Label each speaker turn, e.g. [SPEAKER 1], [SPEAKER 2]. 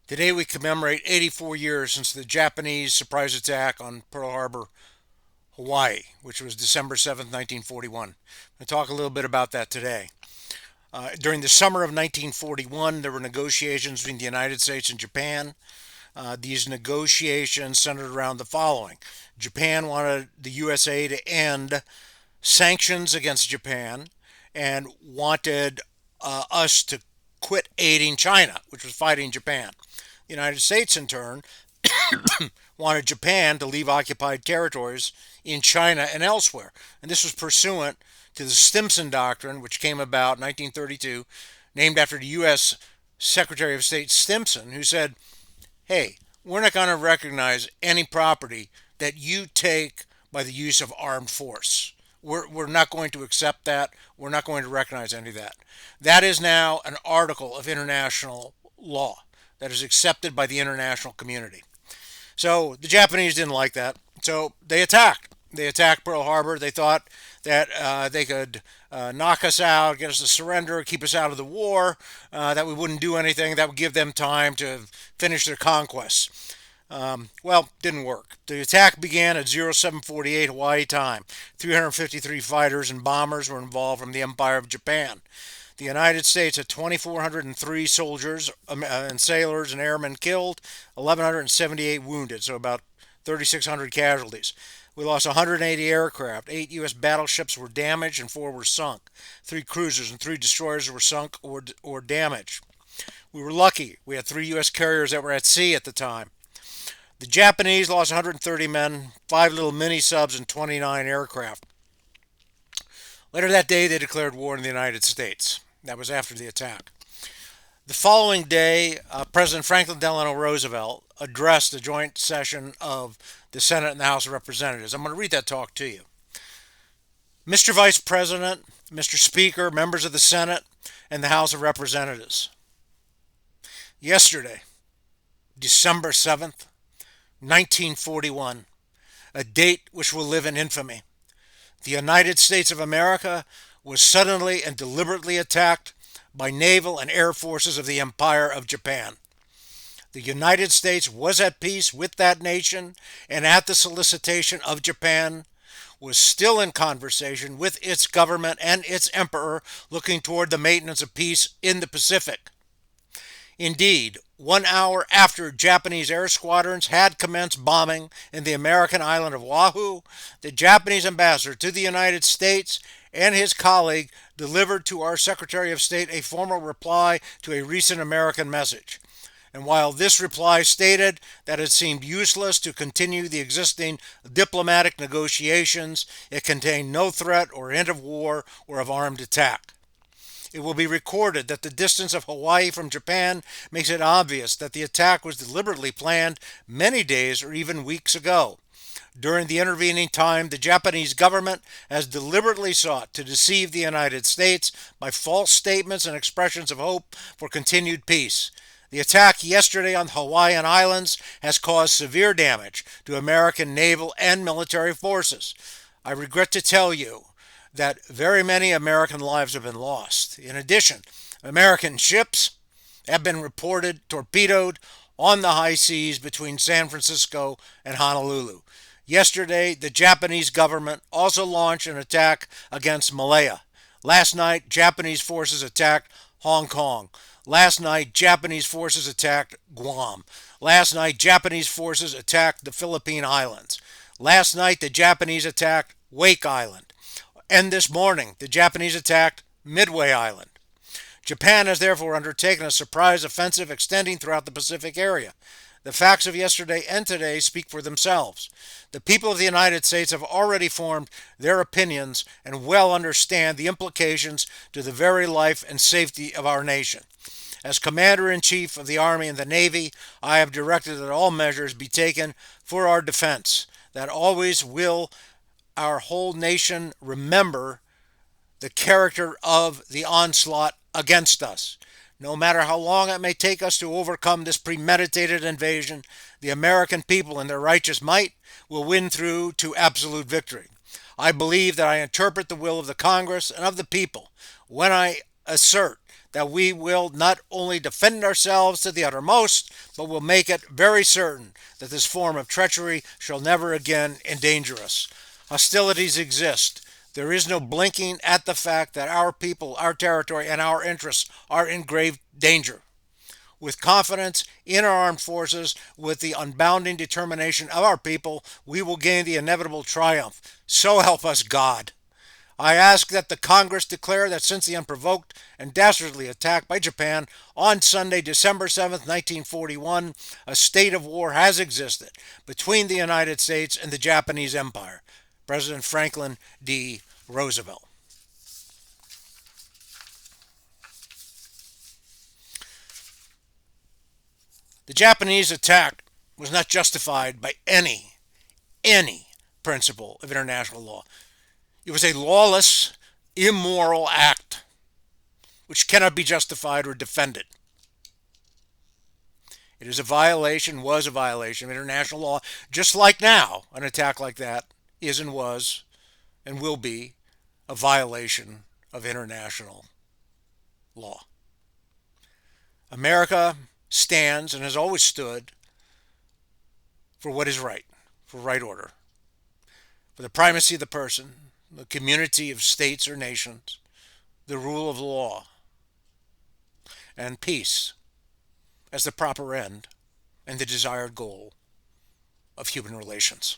[SPEAKER 1] Today we commemorate 84 years since the Japanese surprise attack on Pearl Harbor, Hawaii, which was December 7th, 1941. I'll talk a little bit about that today. During the summer of 1941, there were negotiations between the United States and Japan. These negotiations centered around the following: Japan wanted the USA to end sanctions against Japan and wanted us to quit aiding China, which was fighting Japan. The United States, in turn, wanted Japan to leave occupied territories in China and elsewhere. And this was pursuant to the Stimson Doctrine, which came about in 1932, named after the U.S. Secretary of State Stimson, who said, hey, we're not going to recognize any property that you take by the use of armed force. We're not going to accept that. We're not going to recognize any of that. That is now an article of international law that is accepted by the international community. So the Japanese didn't like that. So they attacked. They attacked Pearl Harbor. They thought that they could knock us out, get us to surrender, keep us out of the war, that we wouldn't do anything, that would give them time to finish their conquests. Well, didn't work. The attack began at 0748 Hawaii time. 353 fighters and bombers were involved from the Empire of Japan. The United States had 2,403 soldiers and sailors and airmen killed, 1,178 wounded, so about 3,600 casualties. We lost 180 aircraft. 8 U.S. battleships were damaged and 4 were sunk. 3 cruisers and 3 destroyers were sunk or damaged. We were lucky. We had 3 U.S. carriers that were at sea at the time. The Japanese lost 130 men, 5 little mini subs, and 29 aircraft. Later that day, they declared war on the United States. That was after the attack. The following day, President Franklin D Roosevelt addressed a joint session of the Senate and the House of Representatives. I'm going to read that talk to you. Mr. Vice President, Mr. Speaker, members of the Senate and the House of Representatives. Yesterday, December 7th, 1941, a date which will live in infamy. The United States of America was suddenly and deliberately attacked by naval and air forces of the Empire of Japan. The United States was at peace with that nation and, at the solicitation of Japan, was still in conversation with its government and its emperor looking toward the maintenance of peace in the Pacific. Indeed, 1 hour after Japanese air squadrons had commenced bombing in the American island of Oahu, the Japanese ambassador to the United States and his colleague delivered to our Secretary of State a formal reply to a recent American message. And while this reply stated that it seemed useless to continue the existing diplomatic negotiations, it contained no threat or hint of war or of armed attack. It will be recorded that the distance of Hawaii from Japan makes it obvious that the attack was deliberately planned many days or even weeks ago. During the intervening time, the Japanese government has deliberately sought to deceive the United States by false statements and expressions of hope for continued peace. The attack yesterday on the Hawaiian Islands has caused severe damage to American naval and military forces. I regret to tell you that very many American lives have been lost. In addition, American ships have been reported torpedoed on the high seas between San Francisco and Honolulu. Yesterday, the Japanese government also launched an attack against Malaya. Last night, Japanese forces attacked Hong Kong. Last night, Japanese forces attacked Guam. Last night, Japanese forces attacked the Philippine Islands. Last night, the Japanese attacked Wake Island. And this morning, the Japanese attacked Midway Island. Japan has therefore undertaken a surprise offensive extending throughout the Pacific area. The facts of yesterday and today speak for themselves. The people of the United States have already formed their opinions and well understand the implications to the very life and safety of our nation. As Commander-in-Chief of the Army and the Navy, I have directed that all measures be taken for our defense, that always will our whole nation remember the character of the onslaught against us. No matter how long it may take us to overcome this premeditated invasion, the American people in their righteous might will win through to absolute victory. I believe that I interpret the will of the Congress and of the people when I assert that we will not only defend ourselves to the uttermost, but will make it very certain that this form of treachery shall never again endanger us. Hostilities exist. There is no blinking at the fact that our people, our territory, and our interests are in grave danger. With confidence in our armed forces, with the unbounding determination of our people, we will gain the inevitable triumph. So help us God. I ask that the Congress declare that since the unprovoked and dastardly attack by Japan on Sunday, December 7th, 1941, a state of war has existed between the United States and the Japanese Empire. President Franklin D Roosevelt. The Japanese attack was not justified by any principle of international law. It was a lawless, immoral act which cannot be justified or defended. It is a violation, was a violation of international law, just like now an attack like that is and was and will be a violation of international law. America stands and has always stood for what is right, for right order, for the primacy of the person, the community of states or nations, the rule of law, and peace as the proper end and the desired goal of human relations.